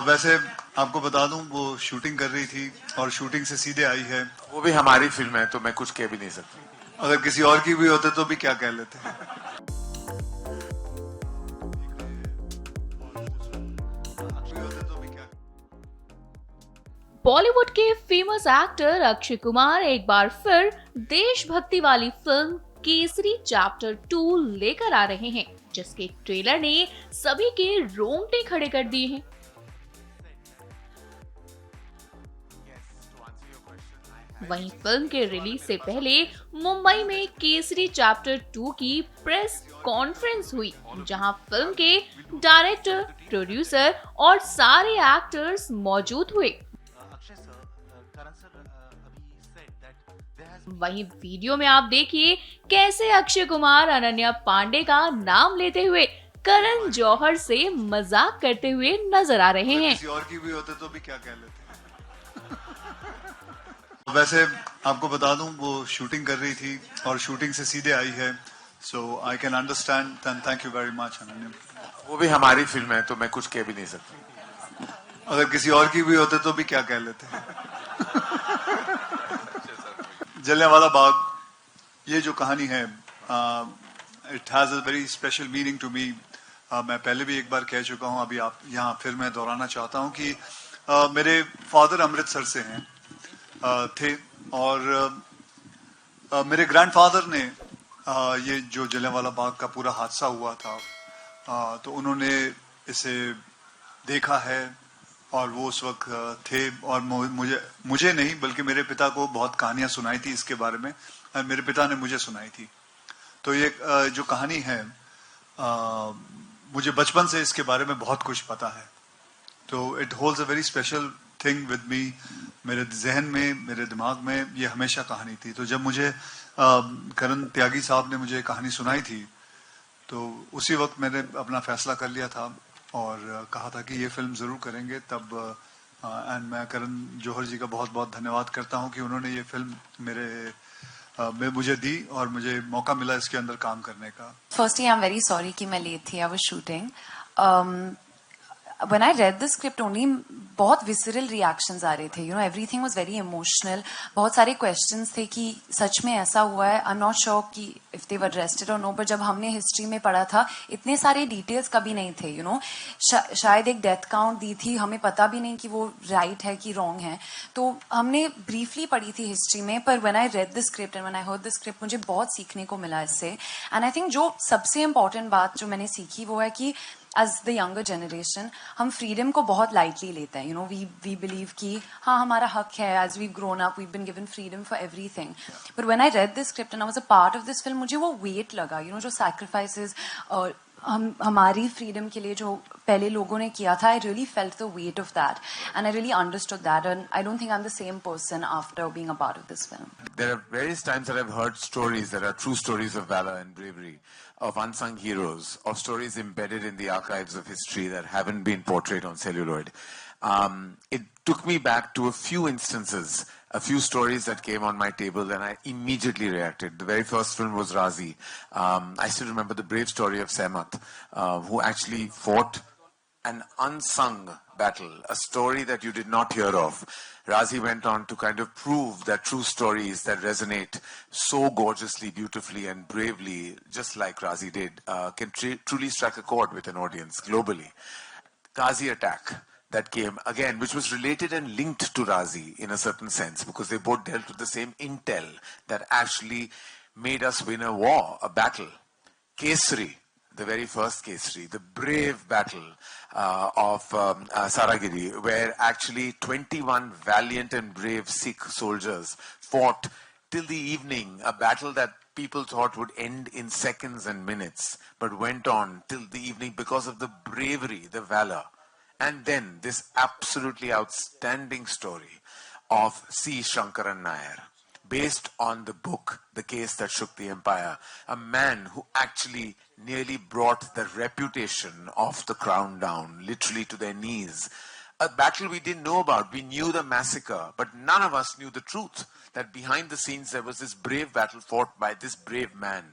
वैसे आपको बता दूं वो शूटिंग कर रही थी और शूटिंग से सीधे आई है। वो भी हमारी फिल्म है तो मैं कुछ कह भी नहीं सकता। अगर किसी और की भी होते तो भी क्या कह लेते। बॉलीवुड के फेमस एक्टर अक्षय कुमार एक बार फिर देशभक्ति वाली फिल्म केसरी चैप्टर 2 लेकर आ रहे हैं, जिसके ट्रेलर ने सभी के रोंगटे खड़े कर दिए हैं। वहीं फिल्म के रिलीज से पहले मुंबई में केसरी चैप्टर 2 की प्रेस कॉन्फ्रेंस हुई, जहां फिल्म के डायरेक्टर, प्रोड्यूसर और सारे एक्टर्स मौजूद हुए। वहीं वीडियो में आप देखिए कैसे अक्षय कुमार अनन्या पांडे का नाम लेते हुए करण जौहर से मजाक करते हुए नजर आ रहे हैं। किसी और की भी होते तो भी क्या कह लेते। वैसे आपको बता दूं वो शूटिंग कर रही थी और शूटिंग से सीधे आई है। So I can understand and thank you very much Ananya. वो भी हमारी फिल्म है तो मैं कुछ कह भी नहीं सकता। अगर किसी और की भी होते तो भी क्या कह लेते। जलियांवाला बाग, ये जो कहानी है, it has a very special meaning to me. मैं पहले भी एक बार कह चुका हूं, अभी आप यहाँ फिर मैं दोहराना चाहता हूं कि मेरे फादर अमृतसर से हैं, थे, और मेरे ग्रैंडफादर ने ये जो जलियांवाला बाग का पूरा हादसा हुआ था, तो उन्होंने इसे देखा है और वो उस वक्त थे और मुझे नहीं बल्कि मेरे पिता को बहुत कहानियां सुनाई थी इसके बारे में, और मेरे पिता ने मुझे सुनाई थी। तो ये जो कहानी है, मुझे बचपन से इसके बारे में बहुत कुछ पता है। तो it holds a very special thing with me. मेरे जहन में, मेरे दिमाग में ये हमेशा कहानी थी। तो जब मुझे करण त्यागी साहब ने मुझे कहानी सुनाई थी, तो उसी वक्त मैंने अपना फैसला कर लिया था और कहा था कि ये फिल्म जरूर करेंगे। तब एंड मैं करण जौहर जी का बहुत बहुत धन्यवाद करता हूं कि उन्होंने ये फिल्म में मुझे दी और मुझे मौका मिला इसके अंदर काम करने का। Firstly I am very sorry कि मैं लेट थी, I was shooting. when I read the script only, बहुत विसरल रिएक्शंस आ रहे थे, you know, everything was very emotional. बहुत सारे क्वेश्चंस थे कि सच में ऐसा हुआ है, आई एम नॉट श्योर कि इफ दे वर अरेस्टेड और नो, पर जब हमने हिस्ट्री में पढ़ा था इतने सारे डिटेल्स कभी नहीं थे, यू नो। शायद एक डेथ काउंट दी थी, हमें पता भी नहीं कि वो राइट है कि रॉन्ग है, तो हमने ब्रीफली पढ़ी थी हिस्ट्री में। पर when I read the script and when I heard the script, मुझे बहुत सीखने को मिला इससे। एंड आई थिंक जो सबसे इंपॉर्टेंट बात जो मैंने सीखी वो है कि एज द यंगर जनरेशन हम फ्रीडम को बहुत लाइटली लेते हैं, यू नो। वी बिलीव कि हाँ हमारा हक है, as we grown up we been given freedom for everything. But when I read this script and I was a part of this film, मुझे वो वेट लगा, यू नो, जो sacrifices और हमारी फ्रीडम के लिए जो पहले लोगों ने किया था, I really felt the weight of that and I really understood that, and I don't think I am the same person after being a part of this film. There are various times that I've heard stories that are true stories of valor and bravery, of unsung heroes, of stories embedded in the archives of history that haven't been portrayed on celluloid. It took me back to a few instances, a few stories that came on my table, and I immediately reacted. The very first film was Razi. I still remember the brave story of Sehmat, who actually fought an unsung battle, a story that you did not hear of. Razi went on to kind of prove that true stories that resonate so gorgeously, beautifully, and bravely, just like Razi did, can truly strike a chord with an audience globally. Ghazi attack that came again, which was related and linked to Razi in a certain sense, because they both dealt with the same intel that actually made us win a war, a battle. Kesari, the very first Kesari, the brave battle of Saragiri, where actually 21 valiant and brave Sikh soldiers fought till the evening, a battle that people thought would end in seconds and minutes, but went on till the evening because of the bravery, the valor. And then this absolutely outstanding story of C. Shankaran Nair, based on the book, The Case That Shook the Empire, a man who actually nearly brought the reputation of the crown down, literally to their knees. A battle we didn't know about. We knew the massacre, but none of us knew the truth, that behind the scenes there was this brave battle fought by this brave man.